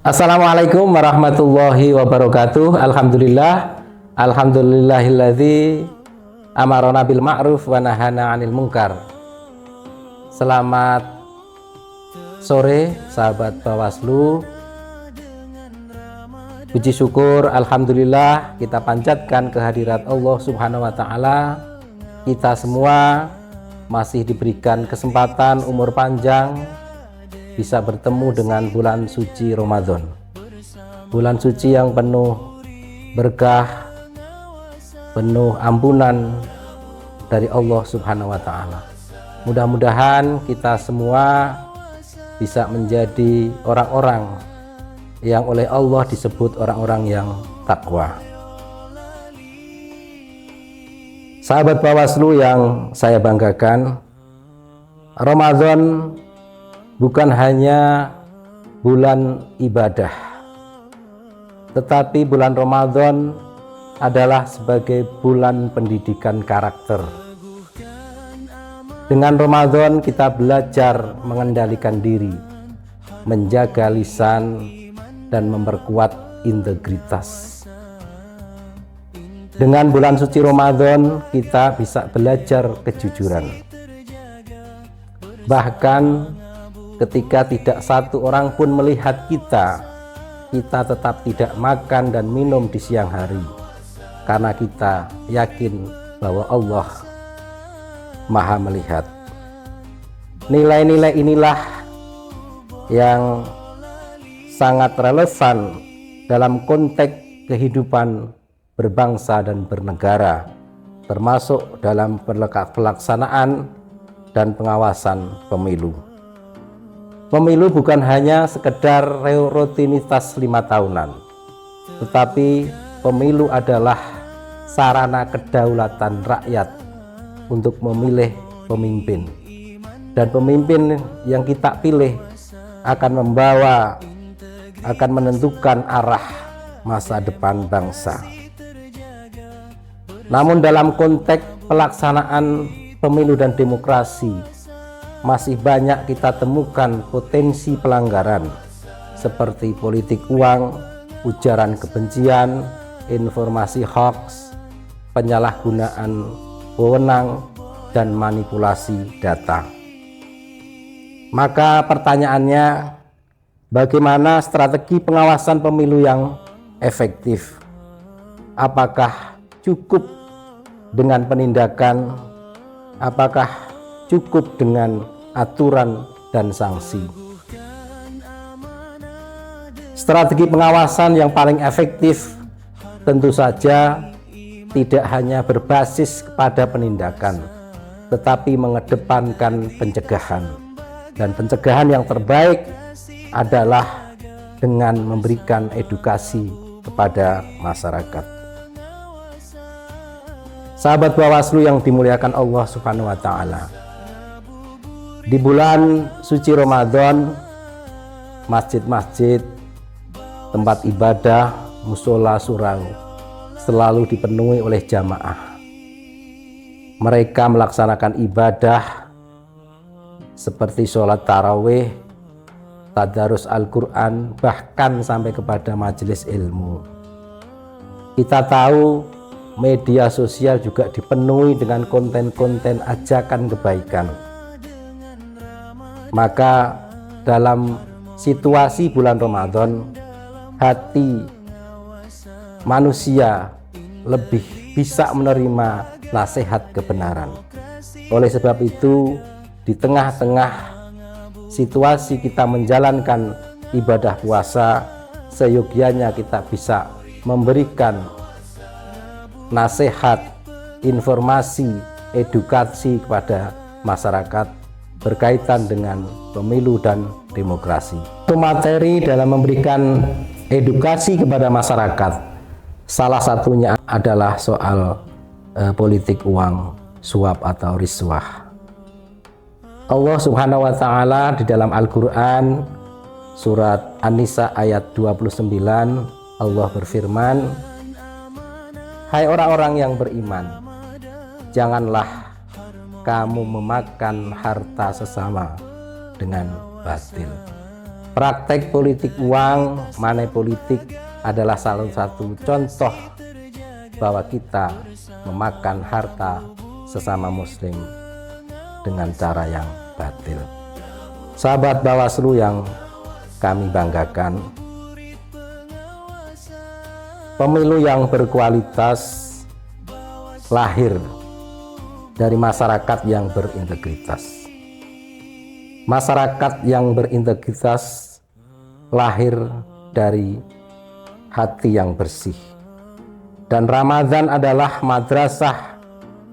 Assalamualaikum warahmatullahi wabarakatuh. Alhamdulillahilladzi amarona bil ma'ruf wa nahana 'anil munkar. Selamat sore sahabat Bawaslu. Puji syukur alhamdulillah kita panjatkan kehadirat Allah Subhanahu wa taala. Kita semua masih diberikan kesempatan umur panjang bisa bertemu dengan bulan suci Ramadan, bulan suci yang penuh berkah, penuh ampunan dari Allah Subhanahu wa taala. Mudah-mudahan kita semua bisa menjadi orang-orang yang oleh Allah disebut orang-orang yang takwa. Sahabat Bawaslu yang saya banggakan, Ramadan bukan hanya bulan ibadah, tetapi bulan Ramadan adalah sebagai bulan pendidikan karakter. Dengan Ramadan kita belajar mengendalikan diri, menjaga lisan, dan memperkuat integritas. Dengan bulan suci Ramadan kita bisa belajar kejujuran. Bahkan ketika tidak satu orang pun melihat kita tetap tidak makan dan minum di siang hari, karena kita yakin bahwa Allah Maha melihat. Nilai-nilai inilah yang sangat relevan dalam konteks kehidupan berbangsa dan bernegara, termasuk dalam pelaksanaan dan pengawasan pemilu. Pemilu bukan hanya sekedar rutinitas 5 tahunan, tetapi pemilu adalah sarana kedaulatan rakyat untuk memilih pemimpin. Dan pemimpin yang kita pilih akan menentukan arah masa depan bangsa. Namun dalam konteks pelaksanaan pemilu dan demokrasi, masih banyak kita temukan potensi pelanggaran seperti politik uang, ujaran kebencian, informasi hoax, penyalahgunaan wewenang, dan manipulasi data. Maka pertanyaannya, bagaimana strategi pengawasan pemilu yang efektif? Apakah cukup dengan penindakan? Apakah cukup dengan aturan dan sanksi? Strategi pengawasan yang paling efektif tentu saja tidak hanya berbasis kepada penindakan, tetapi mengedepankan pencegahan. Dan pencegahan yang terbaik adalah dengan memberikan edukasi kepada masyarakat. Sahabat Bawaslu yang dimuliakan Allah Subhanahu wa taala, di bulan suci Ramadan, masjid-masjid, tempat ibadah, musola, surau selalu dipenuhi oleh jamaah. Mereka melaksanakan ibadah seperti sholat tarawih, tadarus Al-Quran, bahkan sampai kepada majelis ilmu. Kita tahu media sosial juga dipenuhi dengan konten-konten ajakan kebaikan. Maka dalam situasi bulan Ramadan, hati manusia lebih bisa menerima nasihat kebenaran. Oleh sebab itu, di tengah-tengah situasi kita menjalankan ibadah puasa, seyogyanya kita bisa memberikan nasihat, informasi, edukasi kepada masyarakat berkaitan dengan pemilu dan demokrasi. Materi dalam memberikan edukasi kepada masyarakat, salah satunya adalah soal politik uang, suap atau riswah. Allah Subhanahu wa taala di dalam Al-Qur'an surat An-Nisa ayat 29, Allah berfirman, "Hai orang-orang yang beriman, janganlah kamu memakan harta sesama dengan batil." Praktek politik uang, money politik adalah salah satu contoh bahwa kita memakan harta sesama muslim dengan cara yang batil. Sahabat Bawaslu yang kami banggakan, pemilu yang berkualitas lahir dari masyarakat yang berintegritas. Masyarakat yang berintegritas lahir dari hati yang bersih. Dan Ramadan adalah madrasah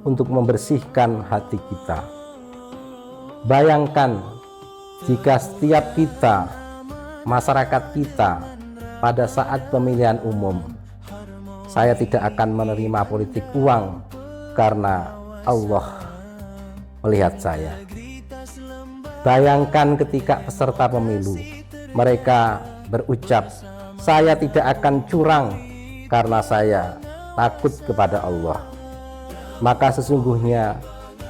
untuk membersihkan hati kita. Bayangkan jika setiap kita, masyarakat kita, pada saat pemilihan umum, saya tidak akan menerima politik uang karena Allah melihat saya. Bayangkan ketika peserta pemilu, mereka berucap, saya tidak akan curang karena saya takut kepada Allah. Maka sesungguhnya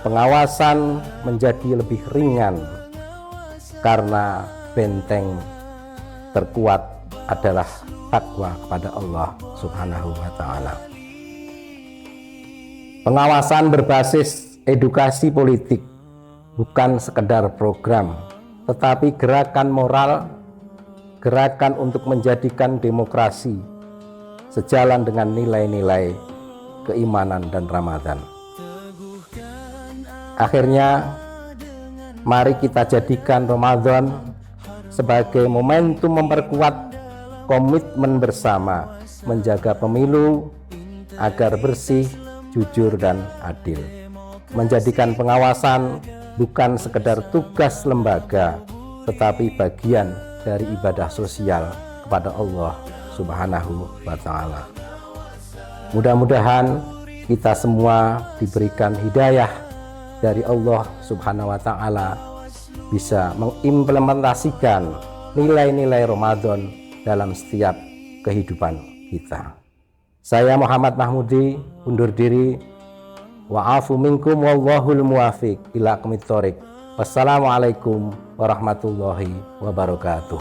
pengawasan menjadi lebih ringan karena benteng terkuat adalah takwa kepada Allah Subhanahu wa ta'ala. Pengawasan berbasis edukasi politik bukan sekedar program, tetapi gerakan moral, gerakan untuk menjadikan demokrasi sejalan dengan nilai-nilai keimanan dan Ramadan. Akhirnya, mari kita jadikan Ramadan sebagai momentum memperkuat komitmen bersama menjaga pemilu agar bersih, jujur, dan adil. Menjadikan pengawasan bukan sekedar tugas lembaga, tetapi bagian dari ibadah sosial kepada Allah Subhanahu wa ta'ala. Mudah-mudahan kita semua diberikan hidayah dari Allah Subhanahu wa ta'ala, bisa mengimplementasikan nilai-nilai Ramadan dalam setiap kehidupan kita. Saya Muhammad Mahmudi undur diri. Wa'afu minkum wallahul muwafiq ila aqwamit thoriq. Wassalamualaikum warahmatullahi wabarakatuh.